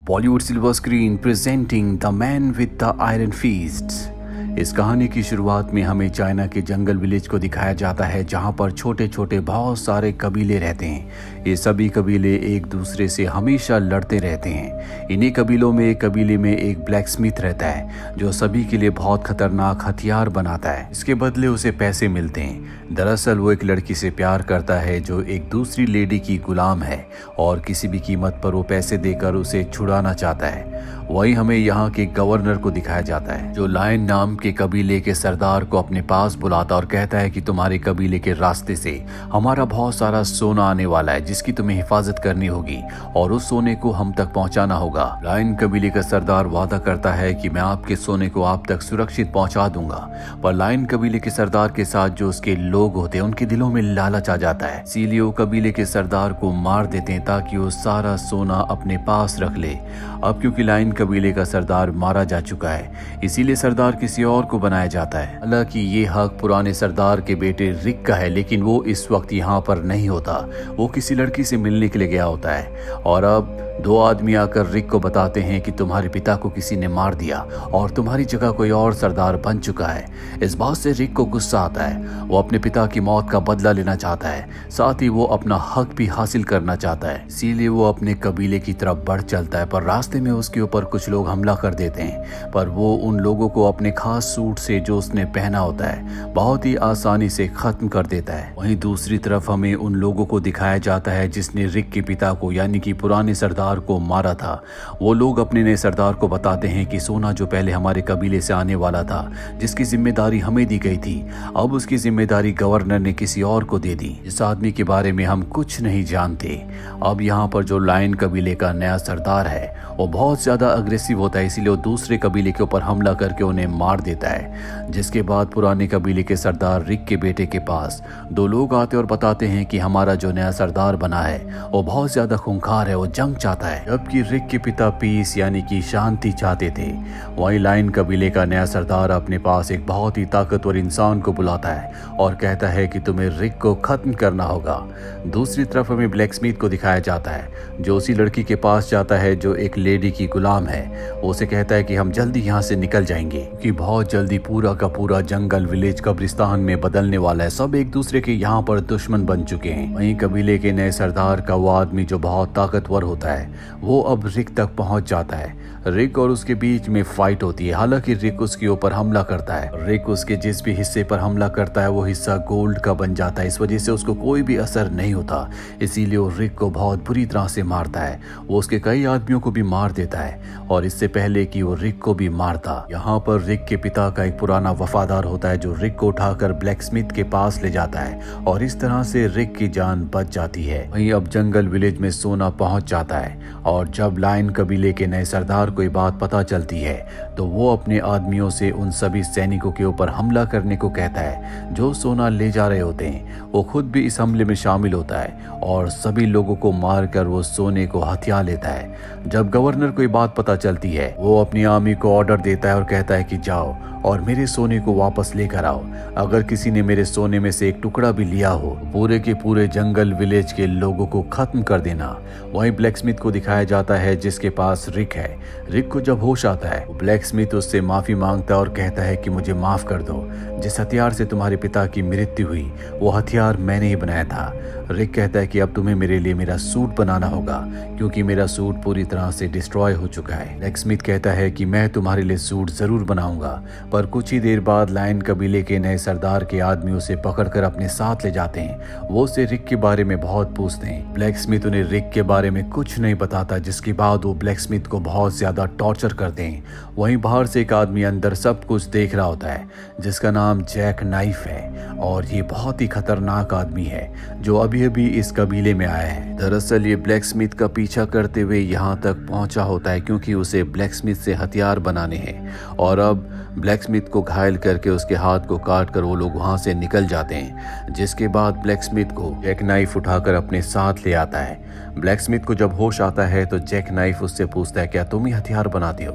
Bollywood silver screen presenting the man with the iron feast. इस कहानी की शुरुआत में हमें चाइना के जंगल विलेज को दिखाया जाता है, जहां पर छोटे छोटे बहुत सारे कबीले रहते हैं। ये सभी कबीले एक दूसरे से हमेशा लड़ते रहते हैं। इन्हीं कबीलों में एक कबीले में एक ब्लैक स्मिथ रहता है, जो सभी के लिए बहुत खतरनाक हथियार बनाता है। इसके बदले उसे पैसे मिलते हैं। दरअसल वो एक लड़की से प्यार करता है जो एक दूसरी लेडी की गुलाम है, और किसी भी कीमत पर वो पैसे देकर उसे छुड़ाना चाहता है। वही हमें यहाँ के गवर्नर को दिखाया जाता है, जो लायन नाम के कबीले के सरदार को अपने पास बुलाता और कहता है कि तुम्हारे कबीले के रास्ते से हमारा बहुत सारा सोना आने वाला है, जिसकी तुम्हें हिफाजत करनी होगी और उस सोने को हम तक पहुंचाना होगा। लायन कबीले का सरदार वादा करता है कि मैं आपके सोने को आप तक सुरक्षित पहुंचा दूंगा, पर लायन कबीले के सरदार के साथ जो उसके लोग होते हैं उनके दिलों में लालच आ जाता है। इसीलिए वो कबीले के सरदार को मार देते हैं ताकि वो सारा सोना अपने पास रख ले। अब क्योंकि लायन कबीले का सरदार मारा जा चुका है, इसीलिए सरदार किसी और को बनाया जाता है। हालांकि ये हक पुराने सरदार के बेटे रिक का है, लेकिन वो इस वक्त यहाँ पर नहीं होता। वो किसी लड़की से मिलने के लिए गया होता है, और अब दो आदमी आकर रिक को बताते हैं कि तुम्हारे पिता को किसी ने मार दिया और तुम्हारी जगह कोई और सरदार बन चुका है। इस बात से रिक को गुस्सा आता है। वो अपने पिता की मौत का बदला लेना चाहता है, साथ ही वो अपना हक भी हासिल करना चाहता है। इसीलिए वो अपने कबीले की तरफ बढ़ चलता है, पर रास्ते में उसके ऊपर कुछ लोग हमला कर देते हैं। पर वो उन लोगों को अपने खास सूट से जो उसने पहना होता है बहुत ही आसानी से खत्म कर देता है। वहीं दूसरी तरफ हमें उन लोगों को दिखाया जाता है जिसने रिक के पिता को यानी कि पुराने सरदार को मारा था। वो लोग अपने नए सरदार को बताते हैं कि सोना जो पहले हमारे कबीले से आने वाला था, जिसकी जिम्मेदारी हमें दी गई थी, अब उसकी जिम्मेदारी गवर्नर ने किसी और को दे दी। इस आदमी के बारे में हम कुछ नहीं जानते। अब यहाँ पर जो लायन कबीले का नया सरदार है वो बहुत ज्यादा अग्रेसिव होता है, इसीलिए वो दूसरे कबीले के ऊपर हमला करके उन्हें मार देता है। जिसके बाद पुराने कबीले के सरदार रिक के बेटे के पास दो लोग आते और बताते हैं कि हमारा जो नया सरदार बना है वो बहुत ज्यादा खूंखार है, वो जंग चाहता है, जबकि रिक के पिता पीस यानी कि शांति चाहते थे। वहीं लायन कबीले का नया सरदार अपने पास एक बहुत ही ताकतवर इंसान को बुलाता है और कहता है कि तुम्हें रिक को खत्म करना होगा। दूसरी तरफ हमें ब्लैक स्मिथ को दिखाया जाता है, जो उसी लड़की के पास जाता है जो एक लेडी की गुलाम है। वो उसे कहता है कि हम जल्दी यहाँ से निकल जाएंगे, क्योंकि बहुत जल्दी पूरा का पूरा जंगल विलेज कब्रिस्तान में बदलने वाला है। सब एक दूसरे के यहाँ पर दुश्मन बन चुके हैं। वहीं कबीले के नए सरदार का वो आदमी जो बहुत ताकतवर होता है वो अब रिक तक पहुंच जाता है। रिक और उसके बीच में फाइट होती है। हालांकि रिक उसके ऊपर हमला करता है। रिक उसके जिस भी हिस्से पर हमला करता है वो हिस्सा गोल्ड का बन जाता है। इस वजह से उसको कोई भी असर नहीं होता, इसीलिए वो रिक को बहुत बुरी तरह से मारता है। वो उसके कई आदमियों को भी मार देता है, और इससे पहले कि वो रिक को भी मारता, यहाँ पर रिक के पिता का एक पुराना वफादार होता है जो रिक को उठाकर ब्लैक स्मिथ के पास ले जाता है, और इस तरह से रिक की जान बच जाती है। वहीं अब जंगल विलेज में सोना पहुंच जाता है, और जब लायन कबीले के नए सरदार को ये बात पता चलती है तो वो अपने आदमियों से उन सभी सैनिकों के ऊपर हमला करने को कहता है जो सोना ले जा रहे होते हैं। वो खुद भी इस हमले में शामिल होता है और सभी लोगों को मारकर वो सोने को हथिया लेता है। जब गवर्नर को ये बात पता चलती है वो अपनी आर्मी को ऑर्डर देता है और कहता है कि जाओ और मेरे सोने को वापस लेकर आओ। अगर किसी ने मेरे सोने में से एक टुकड़ा भी लिया हो, पूरे के पूरे जंगल विलेज के लोगों को खत्म कर देना। वहीं ब्लैक स्मिथ को दिखाया जाता है जिसके पास रिक है। रिक को जब होश आता है ब्लैक स्मिथ उससे माफी मांगता है और कहता है कि मुझे माफ कर दो। जिस हथियार से तुम्हारे पिता की मृत्यु हुई वो हथियार मैंने ही बनाया था। रिक कहता है कि अब तुम्हें मेरे लिए मेरा सूट बनाना होगा, क्योंकि मेरा सूट पूरी तरह से डिस्ट्रॉय हो चुका है। ब्लैक स्मिथ कहता है कि मैं तुम्हारे लिए सूट जरूर बनाऊंगा, पर कुछ ही देर बाद लायन कबीले के नए सरदार के आदमी उसे पकड़कर अपने साथ ले जाते हैं। वो उसे रिक के बारे में बहुत पूछते हैं। ब्लैक स्मिथ उन्हें रिक के बारे में कुछ नहीं बताता, जिसके बाद वो ब्लैक स्मिथ को बहुत ज्यादा टॉर्चर करते हैं। वहीं बाहर से एक आदमी अंदर सब कुछ देख रहा होता है, जिसका नाम जैक नाइफ है, और ये बहुत ही खतरनाक आदमी है जो अभी अभी इस कबीले में आया है। दरअसल ये ब्लैक स्मिथ का पीछा करते हुए यहाँ तक पहुंचा होता है, क्योंकि उसे ब्लैक स्मिथ से हथियार बनाने हैं, और अब ब्लैक स्मिथ को घायल करके उसके हाथ को काट कर वो लोग वहां से निकल जाते हैं। जिसके बाद ब्लैक स्मिथ को जैक नाइफ उठाकर अपने साथ ले आता है। ब्लैक स्मिथ को जब होश आता है तो जैक नाइफ उससे पूछता है क्या तुम ही हथियार बनाते हो?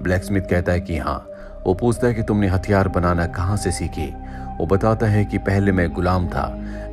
ब्लैक स्मिथ कहता है कि हाँ। वो पूछता है कि तुमने हथियार बनाना कहाँ से सीखी? वो बताता है कि पहले मैं गुलाम था,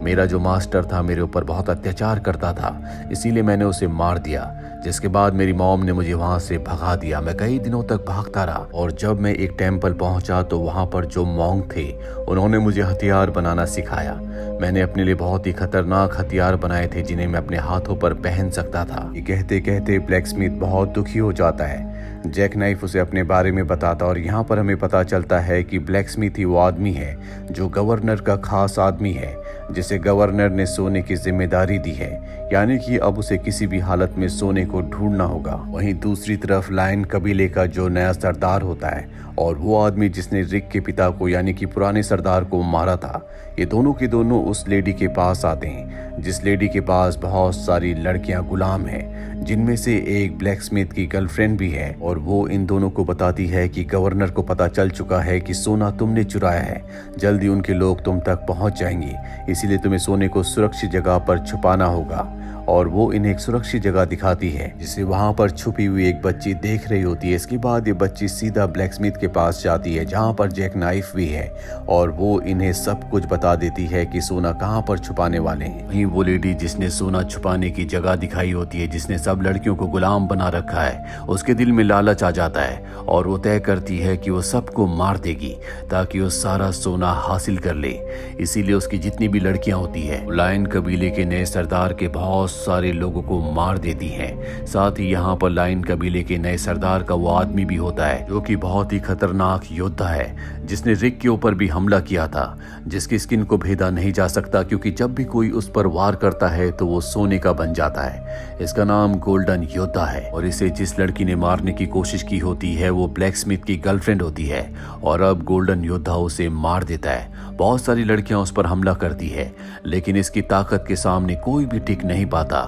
मेरा जो मास्टर था मेरे ऊपर बहुत अत्याचार करता था, इसीलिए मैंने उसे मार दिया। जिसके बाद मेरी मॉम ने मुझे वहां से भगा दिया। मैं कई दिनों तक भागता रहा और जब मैं एक टेम्पल पहुंचा तो वहां पर जो मॉन्क थे उन्होंने मुझे हथियार बनाना सिखाया। मैंने अपने लिए बहुत ही खतरनाक हथियार बनाए थे जिन्हें मैं अपने हाथों पर पहन सकता था। ये कहते कहते ब्लैकस्मिथ बहुत दुखी हो जाता है। जैक नाइफ उसे अपने बारे में बताता और यहाँ पर हमें पता चलता है कि ब्लैकस्मिथ ही वो आदमी है जो गवर्नर का खास आदमी है, जिसे गवर्नर ने सोने की जिम्मेदारी दी है, यानी कि अब उसे किसी भी हालत में सोने को ढूंढना होगा। वहीं दूसरी तरफ लायन कबीले का जो नया सरदार होता है और वो आदमी जिसने रिक के पिता को यानी कि पुराने सरदार को मारा था, ये दोनों के दोनों उस लेडी के पास आते हैं जिस लेडी के पास बहुत सारी लड़कियां गुलाम हैं, जिनमें से एक ब्लैकस्मिथ की गर्लफ्रेंड भी है। और वो इन दोनों को बताती है कि गवर्नर को पता चल चुका है कि सोना तुमने चुराया है, जल्दी उनके लोग तुम तक पहुंच जाएंगे, इसीलिए तुम्हें सोने को सुरक्षित जगह पर छुपाना होगा। और वो इन्हें एक सुरक्षित जगह दिखाती है जिसे वहां पर छुपी हुई एक बच्ची देख रही होती है। इसके बाद ये बच्ची सीधा ब्लैकस्मिथ के पास जाती है जहां पर जैक नाइफ भी है और वो इन्हें सब कुछ बता देती है कि सोना कहां पर छुपाने वाले हैं। वहीं वो लेडी जिसने सोना छुपाने की जगह दिखाई होती है, जिसने सब लड़कियों को गुलाम बना रखा है, उसके दिल में लालच आ जाता है और वो तय करती है कि वो सबको मार देगी ताकि वो सारा सोना हासिल कर ले। इसीलिए उसकी जितनी भी लड़कियां होती है लायन कबीले के नए सरदार के बहुत सारे लोगों को मार देती है। साथ ही यहाँ पर लायन कबीले के नए सरदार का वो आदमी भी होता है जो कि बहुत ही खतरनाक योद्धा है, जिसने रिक के ऊपर भी हमला किया था, जिसकी स्किन को भेदा नहीं जा सकता क्योंकि जब भी कोई उस पर वार करता है तो वो सोने का बन जाता है। इसका नाम गोल्डन योद्धा है और इसे जिस लड़की ने मारने की कोशिश की होती है वो ब्लैकस्मिथ की गर्लफ्रेंड होती है और अब गोल्डन योद्धा उसे मार देता है। बहुत सारी लड़कियां उस पर हमला करती है लेकिन इसकी ताकत के सामने कोई भी टिक नहीं पाता।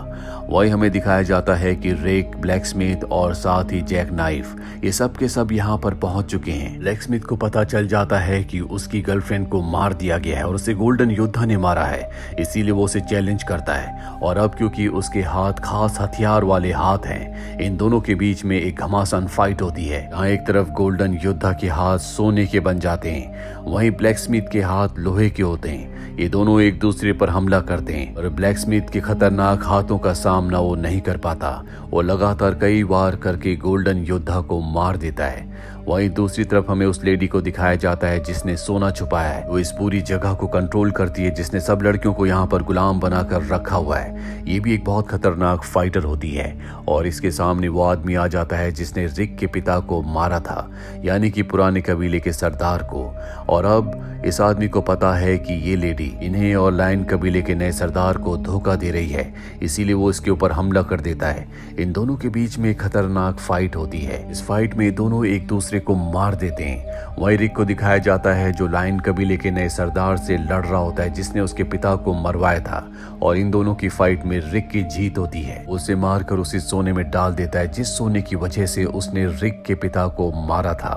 वही हमें दिखाया जाता है कि रिक, ब्लैकस्मिथ और साथ ही जैक नाइफ ये सब के सब यहाँ पर पहुंच चुके हैं। ब्लैकस्मिथ को पता चल जाता है कि उसकी गर्लफ्रेंड को मार दिया गया है और उसे गोल्डन योद्धा ने मारा है, इसीलिए वो उसे चैलेंज करता है। और अब क्योंकि उसके हाथ खास हथियार वाले हाथ हैं, इन दोनों के बीच में एक घमासान फाइट होती है। यहाँ एक तरफ गोल्डन योद्धा के हाथ सोने के बन जाते हैं, वहीं ब्लैकस्मिथ के हाथ लोहे के होते हैं। ये दोनों एक दूसरे पर हमला करते हैं और ब्लैकस्मिथ के खतरनाक हाथों का सामना वो नहीं कर पाता। वो लगातार कई बार करके गोल्डन योद्धा को मार देता है। वहीं दूसरी तरफ हमें उस लेडी को दिखाया जाता है जिसने सोना छुपाया है। वो इस पूरी जगह को कंट्रोल करती है, जिसने सब लड़कियों को यहाँ पर गुलाम बनाकर रखा हुआ है। ये भी एक बहुत खतरनाक फाइटर होती है और इसके सामने वो आदमी आ जाता है जिसने रिक के पिता को मारा था, यानी कि पुराने कबीले के सरदार को। और अब इस आदमी को पता है कि ये लेडी इन्हें और लायन कबीले के नए सरदार को धोखा दे रही है, इसीलिए वो इसके ऊपर हमला कर देता है। इन दोनों के बीच में खतरनाक फाइट होती है। इस फाइट में दोनों एक दूसरे को मार देते हैं। वहीं रिक को दिखाया जाता है जो लायन कबीले के नए सरदार से लड़ रहा होता है, जिसने उसके पिता को मरवाया था। और इन दोनों की फाइट में रिक की जीत होती है। उसे मारकर उसे सोने में डाल देता है जिस सोने की वजह से उसने रिक के पिता को मारा था।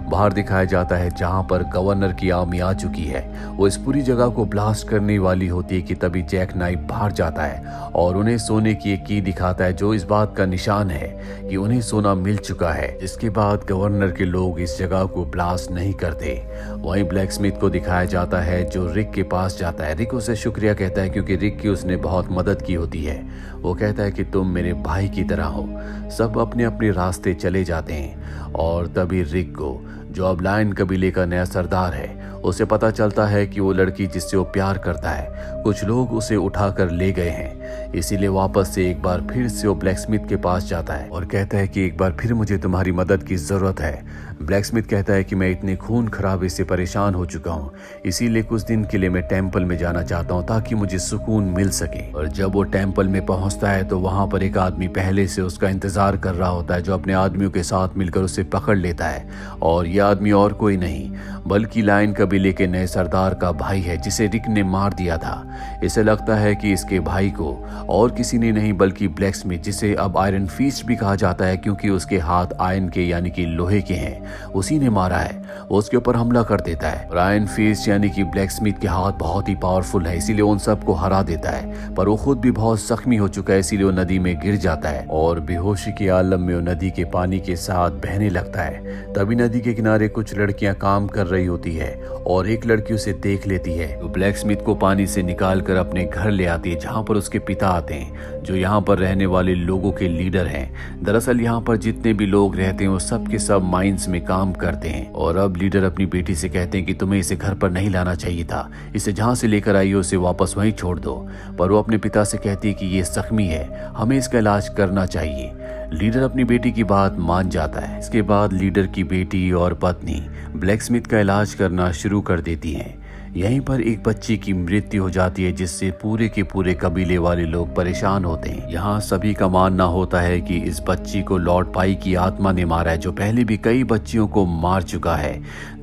बाहर दिखाया जाता है जहां पर गवर्नर की आर्मी आ चुकी है। वो इस पूरी जगह को ब्लास्ट करने वाली होती है कि तभी जैक नाइफ बाहर जाता है और उन्हें सोने की एक की दिखाता है जो इस बात का निशान है कि उन्हें सोना मिल चुका है। जिसके बाद गवर्नर के लोग इस जगह को ब्लास्ट नहीं करते। वहीं ब्लैकस्मिथ को दिखाया जाता है जो रिक के पास जाता है। रिक उसे शुक्रिया कहता है क्योंकि रिक की उसने बहुत मदद की होती है। वो कहता है कि तुम मेरे भाई की तरह हो। सब अपने अपने रास्ते चले जाते हैं और तभी रिक को, जो अब लायन कबीले का नया सरदार है, उसे पता चलता है कि वो लड़की जिससे वो प्यार करता है, कुछ लोग उसे उठाकर ले गए हैं। इसीलिए वापस से एक बार फिर से वो ब्लैकस्मिथ के पास जाता है और कहता है कि एक बार फिर मुझे तुम्हारी मदद की जरूरत है। ब्लैकस्मिथ कहता है कि मैं इतने खून खराबे से परेशान हो चुका हूँ, इसीलिए कुछ दिन के लिए मैं टेम्पल में जाना चाहता हूँ ताकि मुझे सुकून मिल सके। और जब वो टेम्पल में पहुंचता है तो वहां पर एक आदमी पहले से उसका इंतजार कर रहा होता है, जो अपने आदमियों के साथ मिलकर उसे पकड़ लेता है। और यह आदमी और कोई नहीं बल्कि लायन कबीले के नए सरदार का भाई है जिसे रिक ने मार दिया था। इसे लगता है कि इसके भाई को और किसी ने नहीं बल्कि ब्लैकस्मिथ, जिसे अब आयरन फीस्ट भी कहा जाता है क्योंकि उसके हाथ आयरन के यानी कि लोहे के हैं, उसी ने मारा है। वो उसके ऊपर हमला कर देता है और आयरन फिस्ट यानी कि ब्लैक स्मिथ के हाथ बहुत ही पावरफुल है, इसीलिए उन सबको हरा देता है। पर वो खुद भी बहुत जख्मी हो चुका है, इसीलिए वो नदी में गिर जाता है और बेहोशी के आलम में वो नदी के पानी के साथ बहने लगता है। तभी नदी के किनारे कुछ लड़कियां काम कर रही होती है और एक लड़की उसे देख लेती है। वो ब्लैक स्मिथ को पानी से निकाल कर अपने घर ले आती है, जहाँ पर उसके पिता आते हैं, जो यहाँ पर रहने वाले लोगों के लीडर हैं। दरअसल यहाँ पर जितने भी लोग रहते हैं वो सब के सब माइंस में काम करते हैं। और अब लीडर अपनी बेटी से कहते हैं कि तुम्हें इसे घर पर नहीं लाना चाहिए था, इसे जहाँ से लेकर आई हो उसे वापस वहीं छोड़ दो। पर वो अपने पिता से कहती है कि ये जख्मी है, हमें इसका इलाज करना चाहिए। लीडर अपनी बेटी की बात मान जाता है। इसके बाद लीडर की बेटी और पत्नी ब्लैक स्मिथ का इलाज करना शुरू कर देती हैं। यहीं पर एक बच्ची की मृत्यु हो जाती है, जिससे पूरे के पूरे कबीले वाले लोग परेशान होते हैं। यहाँ सभी का मानना होता है कि इस बच्ची को लॉर्ड पाई की आत्मा ने मारा है, जो पहले भी कई बच्चियों को मार चुका है।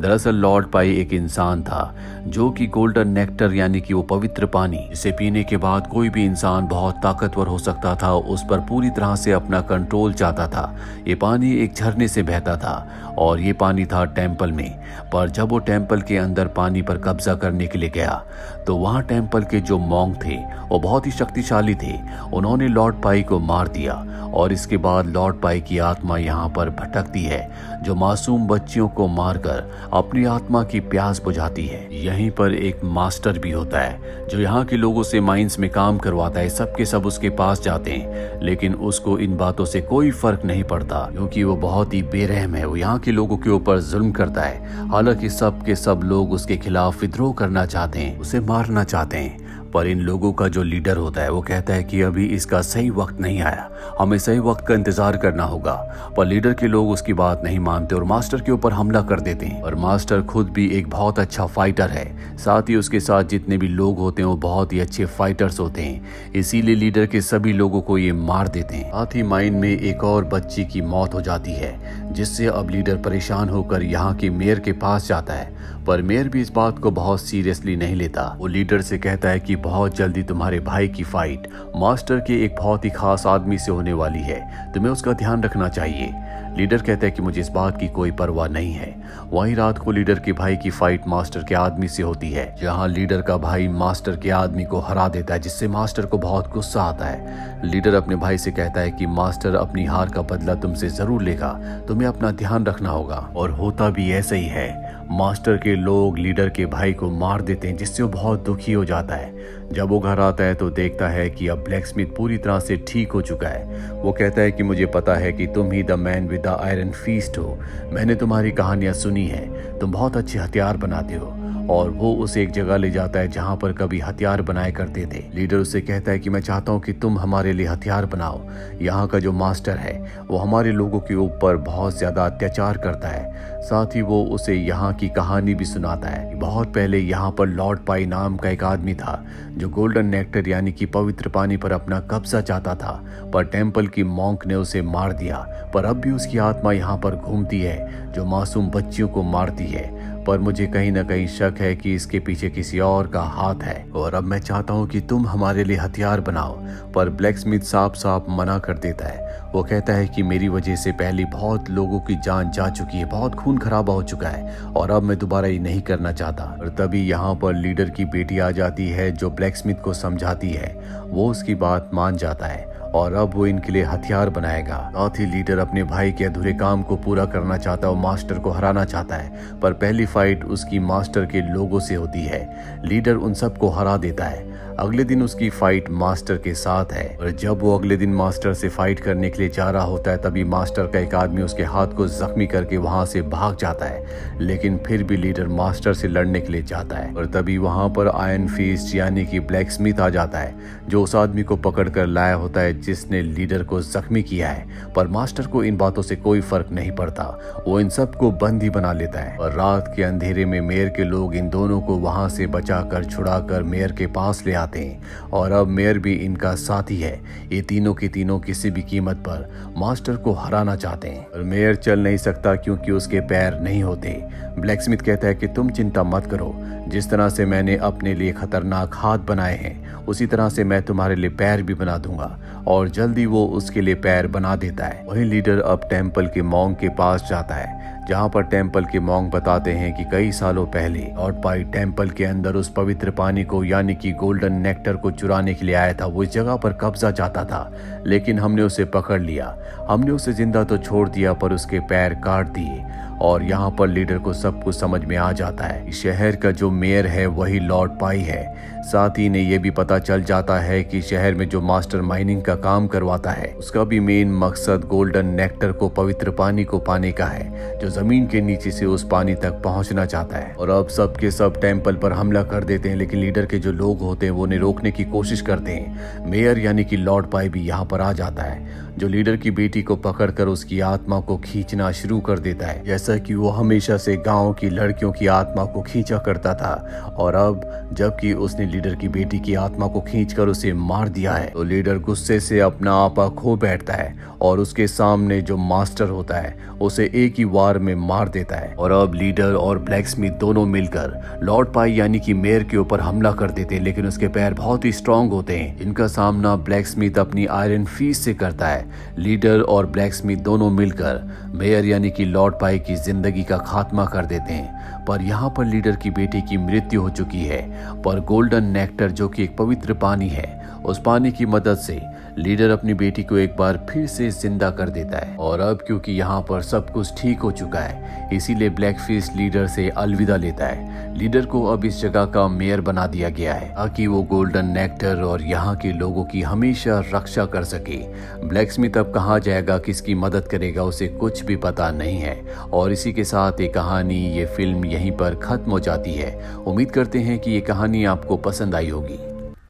दरअसल लॉर्ड पाई एक इंसान था जो कि गोल्डन नेक्टर यानी कि वो पवित्र पानी, जिसे पीने के बाद कोई भी इंसान बहुत ताकतवर हो सकता था, उस पर पूरी तरह से अपना कंट्रोल चाहता था। ये पानी एक झरने से बहता था और ये पानी था टेम्पल में। पर जब वो टेम्पल के अंदर पानी पर कब्जा करने के लिए गया तो वहां टेम्पल के जो मॉन्क थे वो बहुत ही शक्तिशाली थे। उन्होंने लॉर्ड पाई को मार दिया और इसके बाद लॉर्ड पाई की आत्मा यहाँ पर भटकती है, जो मासूम बच्चियों को मारकर अपनी आत्मा की प्यास बुझाती है। यहीं पर एक मास्टर भी होता है जो यहाँ के लोगों से माइंस में काम करवाता है। सबके सब उसके पास जाते हैं, लेकिन उसको इन बातों से कोई फर्क नहीं पड़ता, क्योंकि वो बहुत ही बेरहम है। वो यहाँ के लोगों के ऊपर जुल्म करता है। हालांकि सब के सब लोग उसके खिलाफ विद्रोह करना चाहते हैं, उसे मारना चाहते हैं। पर इन लोगों का जो लीडर होता है वो कहता है कि अभी इसका सही वक्त नहीं आया, हमें सही वक्त का इंतजार करना होगा। पर लीडर के लोग उसकी बात नहीं मानते और मास्टर के ऊपर हमला कर देते हैं। और मास्टर खुद भी एक बहुत अच्छा फाइटर है, साथ ही उसके साथ जितने भी लोग होते हैं वो बहुत ही अच्छे फाइटर्स होते हैं, इसीलिए लीडर के सभी लोगों को ये मार देते हैं। साथ ही माइन में एक और बच्ची की मौत हो जाती है, जिससे अब लीडर परेशान होकर यहाँ के मेयर के पास जाता है। पर मेयर भी इस बात को बहुत सीरियसली नहीं लेता। वो लीडर से कहता है कि बहुत जल्दी तुम्हारे भाई की फाइट मास्टर के एक बहुत ही खास आदमी से होने वाली है, तुम्हें उसका ध्यान रखना चाहिए। लीडर कहता है कि मुझे इस बात की कोई परवाह नहीं है। वहीं रात को लीडर के भाई की फाइट मास्टर के आदमी से होती है, जहां लीडर का भाई मास्टर के आदमी को हरा देता है, जिससे मास्टर को बहुत गुस्सा आता है। लीडर अपने भाई से कहता है कि मास्टर अपनी हार का बदला तुमसे जरूर लेगा, तुम्हें अपना ध्यान रखना होगा। और होता भी ऐसा ही है। मास्टर के लोग लीडर के भाई को मार देते हैं, जिससे वो बहुत दुखी हो जाता है। जब वो घर आता है तो देखता है कि अब ब्लैक स्मिथ पूरी तरह से ठीक हो चुका है। वो कहता है कि मुझे पता है कि तुम ही the man with the iron fist हो, मैंने तुम्हारी कहानियां सुनी है, तुम बहुत अच्छे हथियार बनाते हो। और वो उसे एक जगह ले जाता है जहाँ पर कभी हथियार बनाए करते थे। लीडर उसे कहता है कि मैं चाहता हूँ कि तुम हमारे लिए हथियार बनाओ। यहाँ का जो मास्टर है वो हमारे लोगों के ऊपर बहुत ज्यादा अत्याचार करता है। साथ ही वो उसे यहाँ की कहानी भी सुनाता है। बहुत पहले यहाँ पर लॉर्ड पाई नाम का एक आदमी था जो गोल्डन नेक्टर यानी कि पवित्र पानी पर अपना कब्जा चाहता था, पर टेम्पल की मॉन्क ने उसे मार दिया। पर अब भी उसकी आत्मा यहाँ पर घूमती है, जो मासूम बच्चियों को मारती है। पर मुझे कहीं ना कहीं शक है कि इसके पीछे किसी और का हाथ है, और अब मैं चाहता हूँ कि तुम हमारे लिए हथियार बनाओ। पर ब्लैक स्मिथ साफ साफ मना कर देता है। वो कहता है कि मेरी वजह से पहले बहुत लोगों की जान जा चुकी है, बहुत खून खराबा हो चुका है, और अब मैं दोबारा ये नहीं करना चाहता। और तभी यहाँ पर लीडर की बेटी आ जाती है, जो ब्लैक स्मिथ को समझाती है। वो उसकी बात मान जाता है और अब वो इनके लिए हथियार बनाएगा। साथ ही लीडर अपने भाई के अधूरे काम को पूरा करना चाहता है और मास्टर को हराना चाहता है। पर पहली फाइट उसकी मास्टर के लोगों से होती है। लीडर उन सबको हरा देता है। अगले दिन उसकी फाइट मास्टर के साथ है, और जब वो अगले दिन मास्टर से फाइट करने के लिए जा रहा होता है तभी मास्टर का एक आदमी उसके हाथ को जख्मी करके वहां से भाग जाता है। लेकिन फिर भी लीडर मास्टर से लड़ने के लिए जाता है, और तभी वहां पर आयरन फिस्ट यानी कि ब्लैक स्मिथ आ जाता है, जो उस आदमी को पकड़ कर लाया होता है जिसने लीडर को जख्मी किया है। पर मास्टर को इन बातों से कोई फर्क नहीं पड़ता, वो इन सबको बंदी बना लेता है। और रात के अंधेरे में मेयर के लोग इन दोनों को वहां से बचाकर छुड़ाकर मेयर के पास ले आते हैं, और अब मेयर भी इनका साथी है। ये तीनों के तीनों किसी भी कीमत पर मास्टर को हराना चाहते हैं। और मेयर चल नहीं सकता क्योंकि उसके पैर नहीं होते। ब्लैक स्मिथ कहता है कि तुम चिंता मत करो, जिस तरह से मैंने अपने लिए खतरनाक हाथ बनाए हैं उसी तरह से मैं तुम्हारे लिए पैर भी बना दूंगा। और जल्दी वो उसके लिए पैर बना देता है। वही लीडर अब टेम्पल के मॉन्क के पास जाता है जहाँ पर टेम्पल के मॉन्क बताते हैं कि कई सालों पहले लॉर्ड पाई टेम्पल के अंदर उस पवित्र पानी को यानी कि गोल्डन नेक्टर को चुराने के लिए आया था। वो इस जगह पर कब्जा चाहता था, लेकिन हमने उसे पकड़ लिया। हमने उसे जिंदा तो छोड़ दिया पर उसके पैर काट दिए। और यहाँ पर लीडर को सब कुछ समझ में आ जाता है। शहर का जो मेयर है वही लॉर्ड पाई है। साथ ही ने यह भी पता चल जाता है कि शहर में जो मास्टर माइनिंग का काम करवाता है उसका भी मेन मकसद गोल्डन नेक्टर को, पवित्र पानी को पाने का है, जो जमीन के नीचे से उस पानी तक पहुंचना चाहता है। और अब सब के सब टेम्पल पर हमला कर देते हैं, लेकिन लीडर के जो लोग होते हैं वो उन्हें रोकने की कोशिश करते हैं। मेयर यानी कि लॉर्ड पाई भी यहाँ पर आ जाता है, जो लीडर की बेटी को पकड़कर उसकी आत्मा को खींचना शुरू कर देता है, जैसा कि वो हमेशा से गांव की लड़कियों की आत्मा को खींचा करता था। और अब जबकि उसने लीडर की बेटी की आत्मा को खींचकर उसे मार दिया है, तो लीडर गुस्से से अपना आपा खो बैठता है और उसके सामने जो मास्टर होता है उसे एक ही वार में मार देता है। और अब लीडर और ब्लैकस्मिथ दोनों मिलकर लॉर्ड पाई यानी कि मेयर के ऊपर हमला कर देते हैं, लेकिन उसके पैर बहुत ही स्ट्रांग होते हैं। इनका सामना ब्लैकस्मिथ अपनी आयरन फीस से करता है। लीडर और ब्लैकस्मिथ दोनों मिलकर मेयर यानी कि लॉर्ड पाई की जिंदगी का खात्मा कर देते हैं। पर यहाँ पर लीडर की बेटी की मृत्यु हो चुकी है, पर गोल्डन नेक्टर जो कि एक पवित्र पानी है, उस पानी की मदद से लीडर अपनी बेटी को एक बार फिर से जिंदा कर देता है। और अब क्योंकि यहाँ पर सब कुछ ठीक हो चुका है, इसीलिए ब्लैकफिश लीडर से अलविदा लेता है। लीडर को अब इस जगह का मेयर बना दिया गया है ताकि वो गोल्डन नेक्टर और यहाँ के लोगों की हमेशा रक्षा कर सके। ब्लैकस्मिथ अब कहाँ जाएगा, किसकी मदद करेगा, उसे कुछ भी पता नहीं है। और इसी के साथ ये कहानी, ये फिल्म यहीं पर खत्म हो जाती है। उम्मीद करते हैं कि ये कहानी आपको पसंद आई होगी।